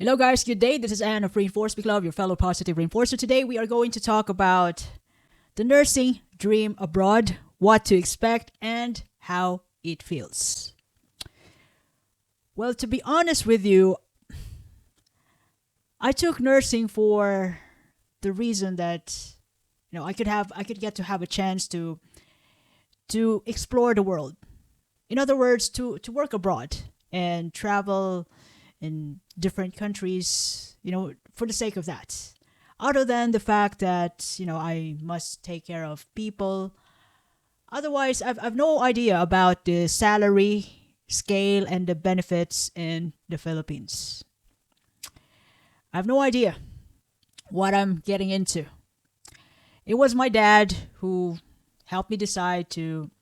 Hello, guys. Good day. This is Anne of Reinforce Big Love, your fellow positive reinforcer. Today, we are going to talk about the nursing dream abroad, what to expect, and how it feels. Well, to be honest with you, I took nursing for the reason that I could get to have a chance to explore the world. In other words, to work abroad and travel in different countries, for the sake of that. Other than the fact that, I must take care of people. Otherwise, I've no idea about the salary scale and the benefits in the Philippines. I have no idea what I'm getting into. It was my dad who helped me decide to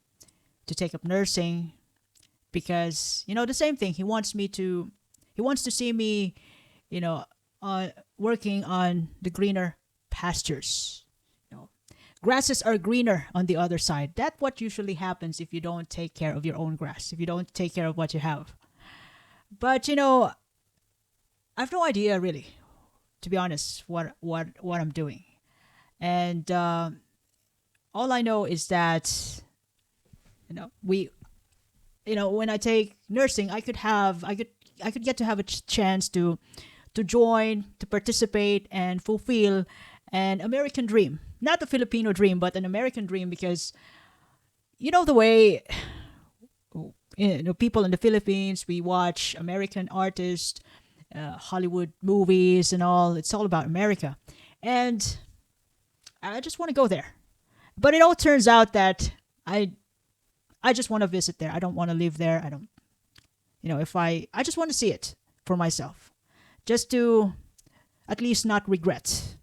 take up nursing because, the same thing. He wants to see me, you know, working on the greener pastures. You know, grasses are greener on the other side. That's what usually happens if you don't take care of your own grass, if you don't take care of what you have. But I have no idea really, to be honest, what I'm doing, and all I know is that we when I take nursing, I could get to have a chance to join, to participate, and fulfill an American dream. Not a Filipino dream, but an American dream because the way people in the Philippines, we watch American artists, Hollywood movies, and all. It's all about America, and I just want to go there. But it all turns out that I just want to visit there. I don't want to live there. I don't. If I just want to see it for myself, just to at least not regret.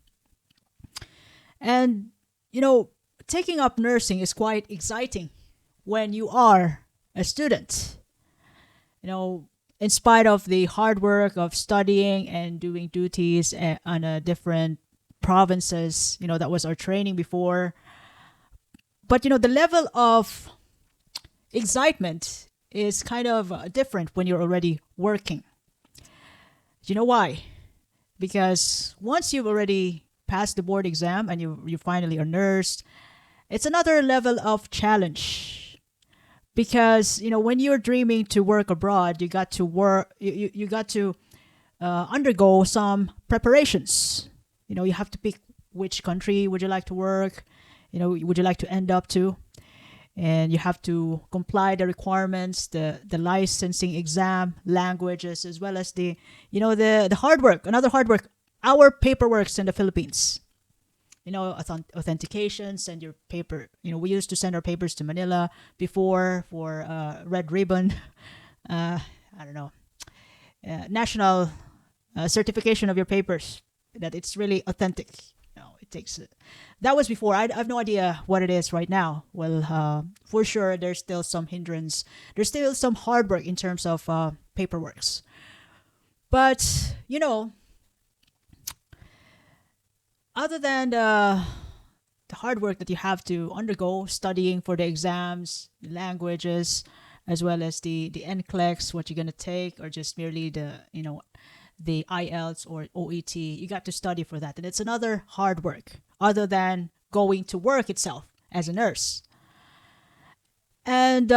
And taking up nursing is quite exciting when you are a student. In spite of the hard work of studying and doing duties on a different provinces, that was our training before. But the level of excitement is kind of different when you're already working. You know why? Because once you've already passed the board exam and you finally are nursed, it's another level of challenge. Because when you're dreaming to work abroad, you got to work. You got to undergo some preparations. You have to pick which country would you like to work. Would you like to end up to? And you have to comply the requirements, the licensing exam, languages, as well as the hard work. Another hard work, our paperworks in the Philippines. Authentication, send your paper. We used to send our papers to Manila before for red ribbon. I don't know, national certification of your papers that it's really authentic. It takes that was before. I have no idea what it is right now. Well, for sure, there's still some hindrance. There's still some hard work in terms of paperworks. But other than the hard work that you have to undergo studying for the exams, the languages, as well as the NCLEX, what you're gonna take, or just merely the IELTS or OET, you got to study for that. And it's another hard work other than going to work itself as a nurse. And,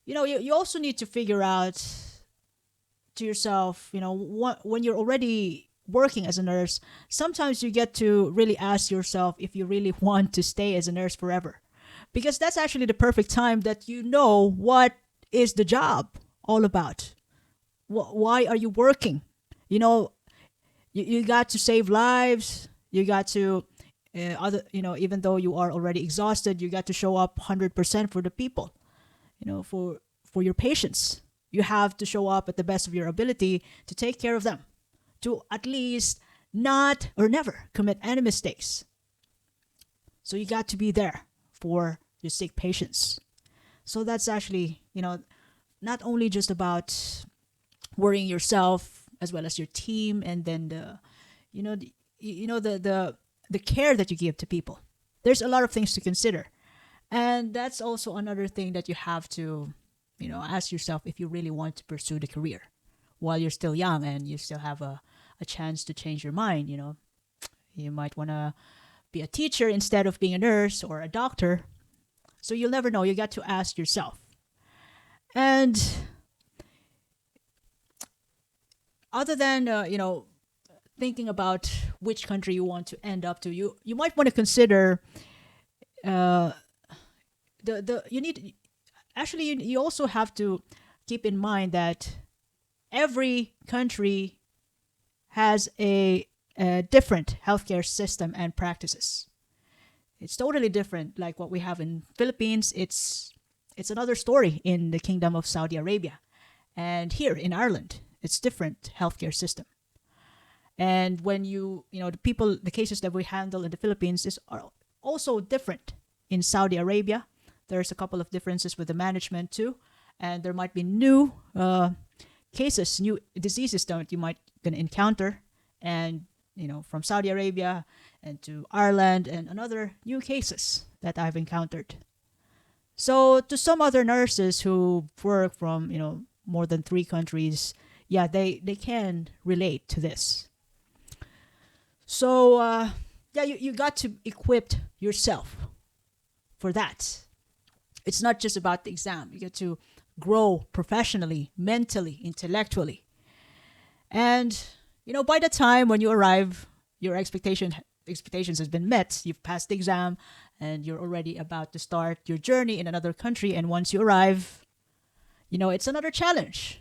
you also need to figure out to yourself, when you're already working as a nurse, sometimes you get to really ask yourself if you really want to stay as a nurse forever. Because that's actually the perfect time that what is the job all about. Why are you working? You got to save lives. You got to even though you are already exhausted, you got to show up 100% for the people. For your patients, you have to show up at the best of your ability to take care of them, to at least not or never commit any mistakes. So you got to be there for your sick patients. So that's actually not only just about worrying yourself as well as your team, and then the care that you give to people. There's a lot of things to consider, and that's also another thing that you have to ask yourself if you really want to pursue the career while you're still young and you still have a chance to change your mind. You might want to be a teacher instead of being a nurse or a doctor. So you'll never know. You got to ask yourself. And other than thinking about which country you want to end up to, you might want to consider uh, the you need actually you also have to keep in mind that every country has a different healthcare system and practices. It's totally different. Like what we have in Philippines, it's another story in the Kingdom of Saudi Arabia, and here in Ireland, it's different healthcare system. And when the cases that we handle in the Philippines are also different in Saudi Arabia. There's a couple of differences with the management too, and there might be new cases, new diseases that you might gonna encounter, and from Saudi Arabia and to Ireland and another new cases that I've encountered. So to some other nurses who work from more than 3 countries, yeah, they can relate to this. So yeah, you got to equip yourself for that. It's not just about the exam. You get to grow professionally, mentally, intellectually. And by the time when you arrive, your expectations has been met. You've passed the exam and you're already about to start your journey in another country, and once you arrive, it's another challenge.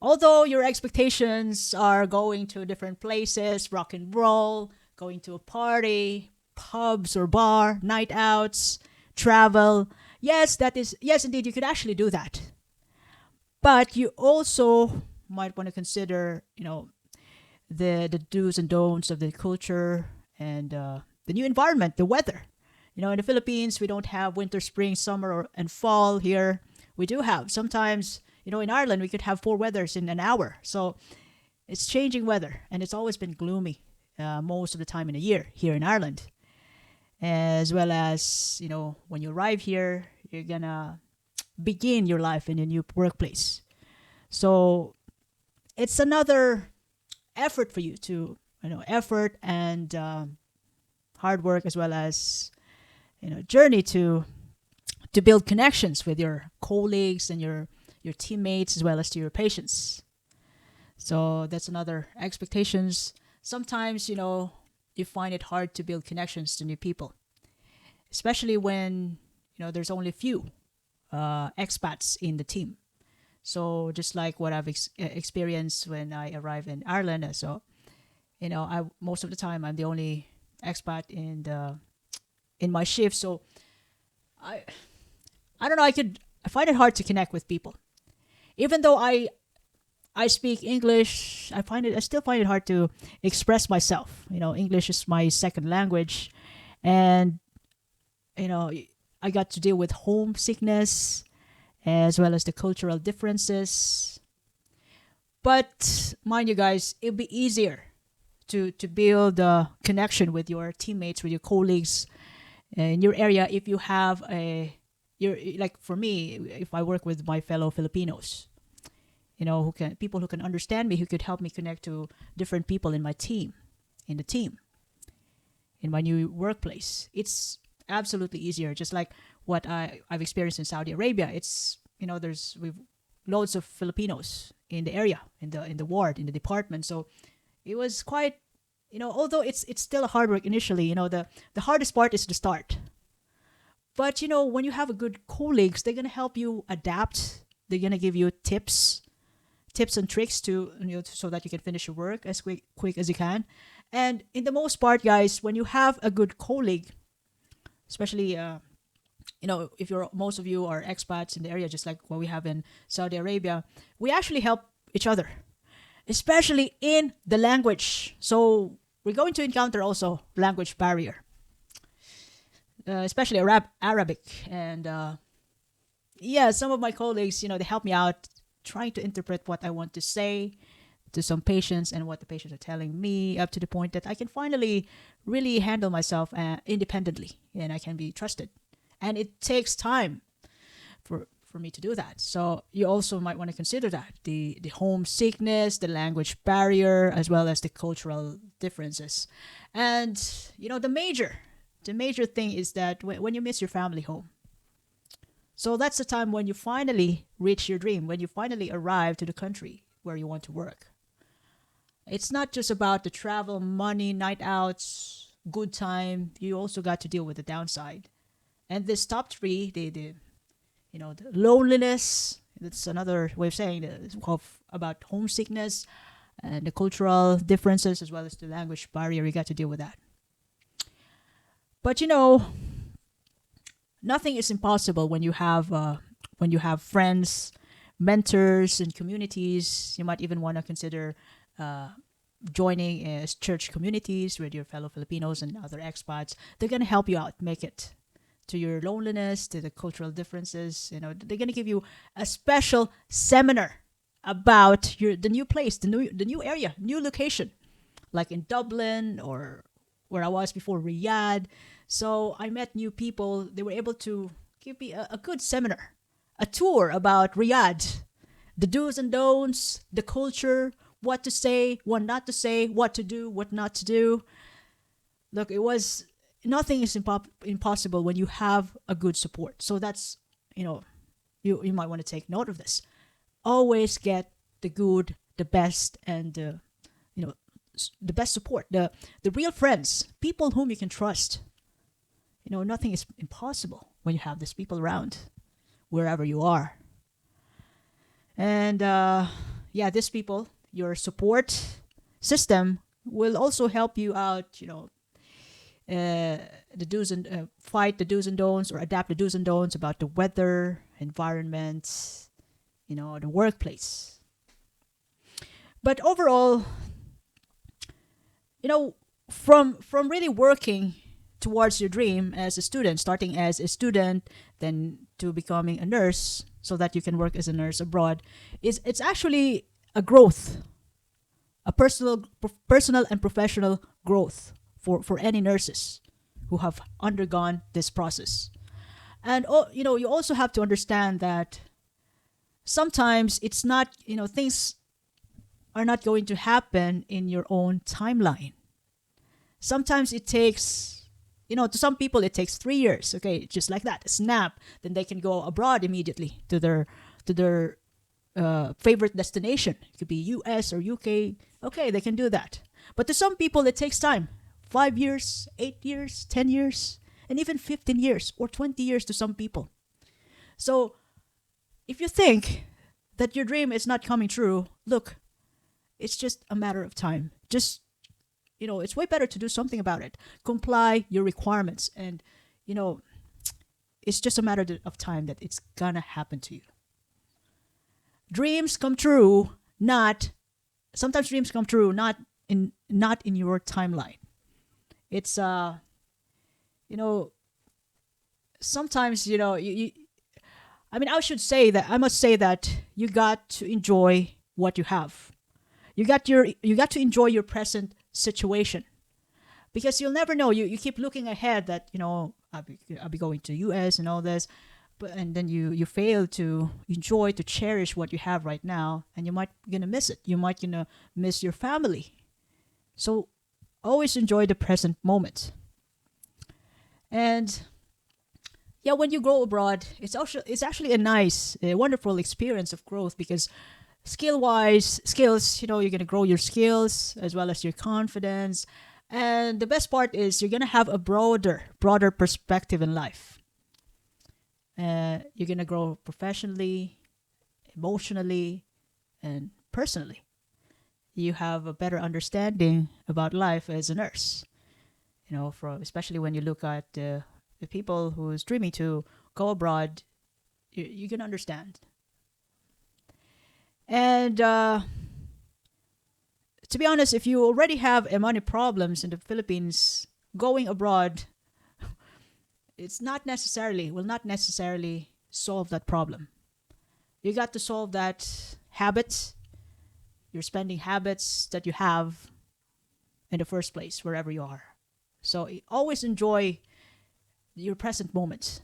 Although your expectations are going to different places, rock and roll, going to a party, pubs or bar, night outs, travel. Yes, indeed, you could actually do that. But you also might want to consider, the do's and don'ts of the culture and the new environment, the weather. In the Philippines, we don't have winter, spring, summer, and fall. Here, we do have. Sometimes, in Ireland, we could have 4 weathers in an hour. So it's changing weather, and it's always been gloomy most of the time in a year here in Ireland. As well as, when you arrive here, you're gonna begin your life in a new workplace. So it's another effort for you to, effort and hard work, as well as, journey to build connections with your colleagues and your teammates, as well as to your patients. So that's another expectations. Sometimes, you find it hard to build connections to new people, especially when, there's only a few expats in the team. So just like what I've experienced when I arrived in Ireland. So, I most of the time I'm the only expat in my shift. So I don't know. I find it hard to connect with people, even though I speak English. I still find it hard to express myself. English is my second language, and I got to deal with homesickness as well as the cultural differences. But mind you guys, it'll be easier to build a connection with your teammates, with your colleagues in your area if you have you're like for me, if I work with my fellow Filipinos, people who can understand me, who could help me connect to different people in my team, in the team, in my new workplace. It's absolutely easier, just like what I've experienced in Saudi Arabia. It's we've loads of Filipinos in the area, in the ward, in the department. So it was quite, although it's still a hard work initially. The hardest part is the start. But when you have a good colleagues, they're gonna help you adapt. They're gonna give you tips and tricks to so that you can finish your work as quick as you can. And in the most part, guys, when you have a good colleague, especially if most of you are expats in the area, just like what we have in Saudi Arabia, we actually help each other, especially in the language. So we're going to encounter also language barrier, especially Arabic. And some of my colleagues, they help me out trying to interpret what I want to say to some patients and what the patients are telling me, up to the point that I can finally really handle myself independently and I can be trusted. And it takes time for for me to do that. So you also might want to consider that the homesickness, the language barrier, as well as the cultural differences. And the major thing is that when you miss your family home. So that's the time when you finally reach your dream, when you finally arrive to the country where you want to work. It's not just about the travel, money, night outs, good time. You also got to deal with the downside. And this top three, the loneliness. That's another way of saying it, about homesickness and the cultural differences as well as the language barrier. You got to deal with that. But nothing is impossible when you have friends, mentors, and communities. You might even want to consider uh, joining church communities with your fellow Filipinos and other expats. They're gonna help you out, make it to your loneliness, to the cultural differences. They're gonna give you a special seminar about the new place, the new area, new location, like in Dublin or where I was before, Riyadh. So I met new people. They were able to give me a good seminar, a tour about Riyadh, the do's and don'ts, the culture, what to say, what not to say, what to do, what not to do. Look, it was nothing is impossible when you have a good support. So that's you might want to take note of this. Always get the good, the best, and the best support, the real friends, people whom you can trust. Nothing is impossible when you have these people around, wherever you are. And yeah, these people, your support system will also help you out. The do's and fight the do's and don'ts, or adapt the do's and don'ts about the weather, environment, the workplace. But overall, from really working towards your dream as a student, starting as a student, then to becoming a nurse, so that you can work as a nurse abroad, it's actually a growth, a personal and professional growth for any nurses who have undergone this process. And you also have to understand that sometimes it's not, things are not going to happen in your own timeline. Sometimes it takes, to some people it takes 3 years. Okay, just like that, a snap. Then they can go abroad immediately to their favorite destination. It could be U.S. or U.K. Okay, they can do that. But to some people it takes time. 5 years, 8 years, 10 years, and even 15 years or 20 years to some people. So if you think that your dream is not coming true, look, it's just a matter of time. Just, it's way better to do something about it. Comply your requirements. And, it's just a matter of time that it's gonna happen to you. Dreams come true, sometimes dreams come true, not in your timeline. It's, sometimes, I must say that you got to enjoy what you have. You got to enjoy your present situation, because you'll never know. You keep looking ahead that I'll be going to US and all this, and then you fail to enjoy, to cherish what you have right now, and you might gonna miss it. You might gonna miss your family. So always enjoy the present moment. And yeah, when you go abroad, it's actually a wonderful experience of growth, because skills, you're going to grow your skills as well as your confidence. And the best part is you're going to have a broader perspective in life. You're going to grow professionally, emotionally, and personally. You have a better understanding about life as a nurse. Especially when you look at the people who's dreaming to go abroad, you can understand. And to be honest, if you already have money problems in the Philippines, going abroad, will not necessarily solve that problem. You got to solve that habit, your spending habits that you have in the first place, wherever you are. So always enjoy your present moment.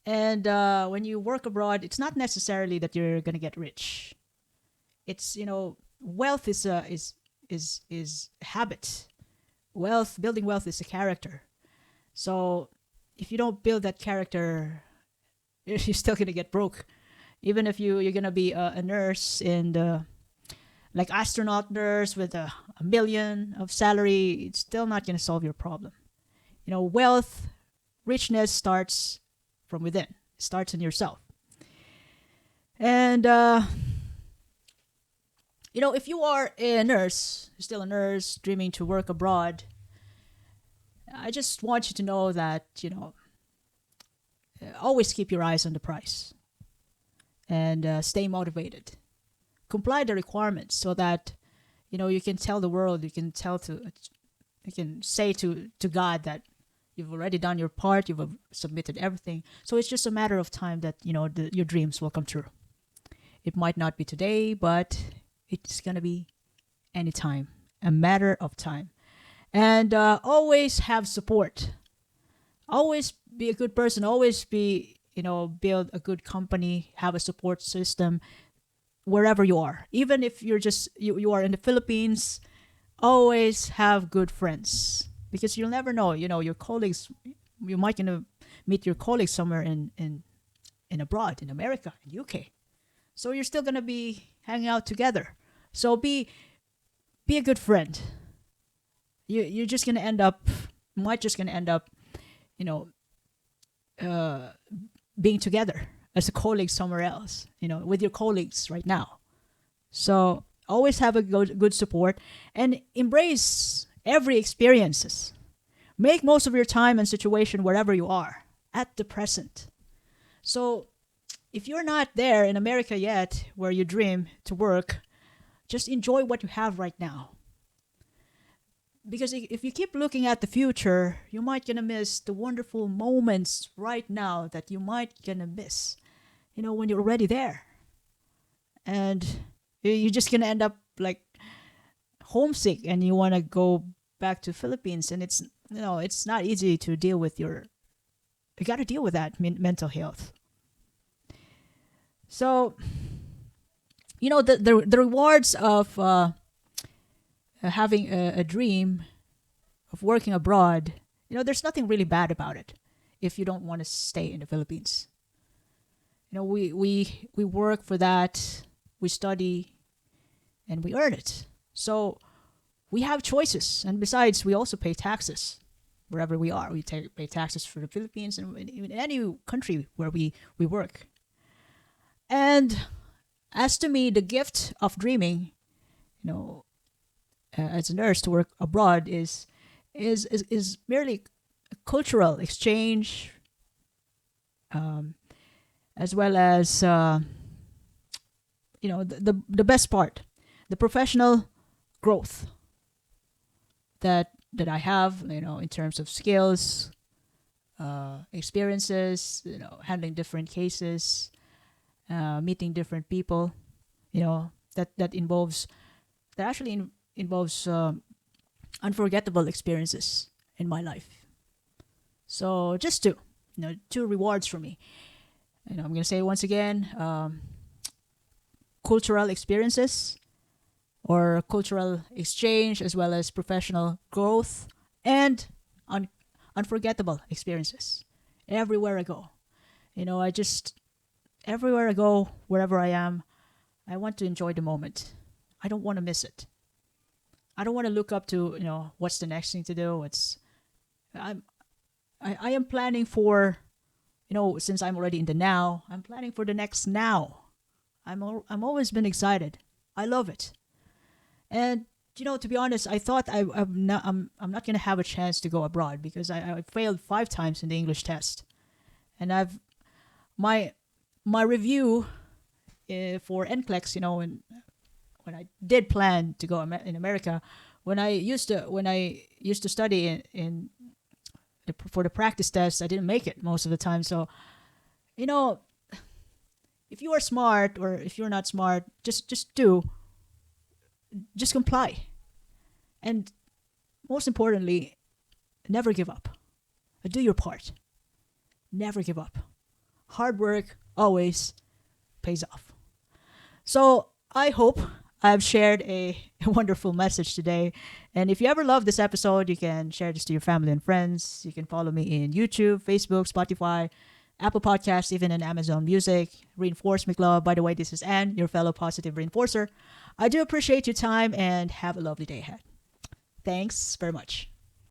And when you work abroad, it's not necessarily that you're gonna get rich. It's, wealth is habit. Building wealth is a character. So if you don't build that character, you're still gonna get broke. Even if you're gonna be a nurse in the like astronaut nurse with a million of salary, it's still not gonna solve your problem. Wealth, richness starts from within. It starts in yourself. And if you are a nurse, still a nurse, dreaming to work abroad, I just want you to know that, always keep your eyes on the price and stay motivated. Comply the requirements so that, you can tell the world, you can say to God that you've already done your part, you've submitted everything. So it's just a matter of time that, your dreams will come true. It might not be today, but it's going to be anytime, a matter of time. And always have support. Always be a good person. Always build a good company, have a support system wherever you are. Even if you are in the Philippines, always have good friends. Because you'll never know, your colleagues, you might meet your colleagues somewhere in abroad, in America, in UK. So you're still going to be hanging out together. So be a good friend. You're just gonna end up, uh, being together as a colleague somewhere else, with your colleagues right now. So always have a good support and embrace every experiences. Make most of your time and situation wherever you are at the present. So if you're not there in America yet, where you dream to work, just enjoy what you have right now. Because if you keep looking at the future, you might gonna miss the wonderful moments right now that you might gonna miss, when you're already there. And you're just gonna end up like homesick and you wanna go back to Philippines, and it's not easy to deal with you gotta deal with that mental health. So, the rewards of having a dream of working abroad, there's nothing really bad about it if you don't want to stay in the Philippines. We work for that, we study, and we earn it. So we have choices, and besides, we also pay taxes wherever we are. We pay taxes for the Philippines and in any country where we work. And as to me, the gift of dreaming, as a nurse to work abroad is merely a cultural exchange, as well as the best part, the professional growth that I have, in terms of skills, experiences, handling different cases, meeting different people, that actually involves unforgettable experiences in my life. So just two rewards for me. I'm gonna say once again, cultural experiences or cultural exchange, as well as professional growth and unforgettable experiences everywhere I go. Everywhere I go, wherever I am, I want to enjoy the moment. I don't want to miss it. I don't want to look up to, what's the next thing to do. I am planning for, since I'm already in the now, I'm planning for the next now. I'm always been excited. I love it. And to be honest, I thought I'm not gonna have a chance to go abroad because I failed 5 times in the English test, and my review for NCLEX, when I did plan to go in America, when I used to study for the practice test, I didn't make it most of the time. So, if you are smart or if you're not smart, just comply, and most importantly, never give up. Do your part. Never give up. hard work always pays off. So I hope I've shared a wonderful message today. And if you ever love this episode, you can share this to your family and friends. You can follow me in YouTube, Facebook, Spotify, Apple Podcasts, even in Amazon Music. Reinforce McLove. By the way, this is Anne, your fellow positive reinforcer. I do appreciate your time and have a lovely day ahead. Thanks very much.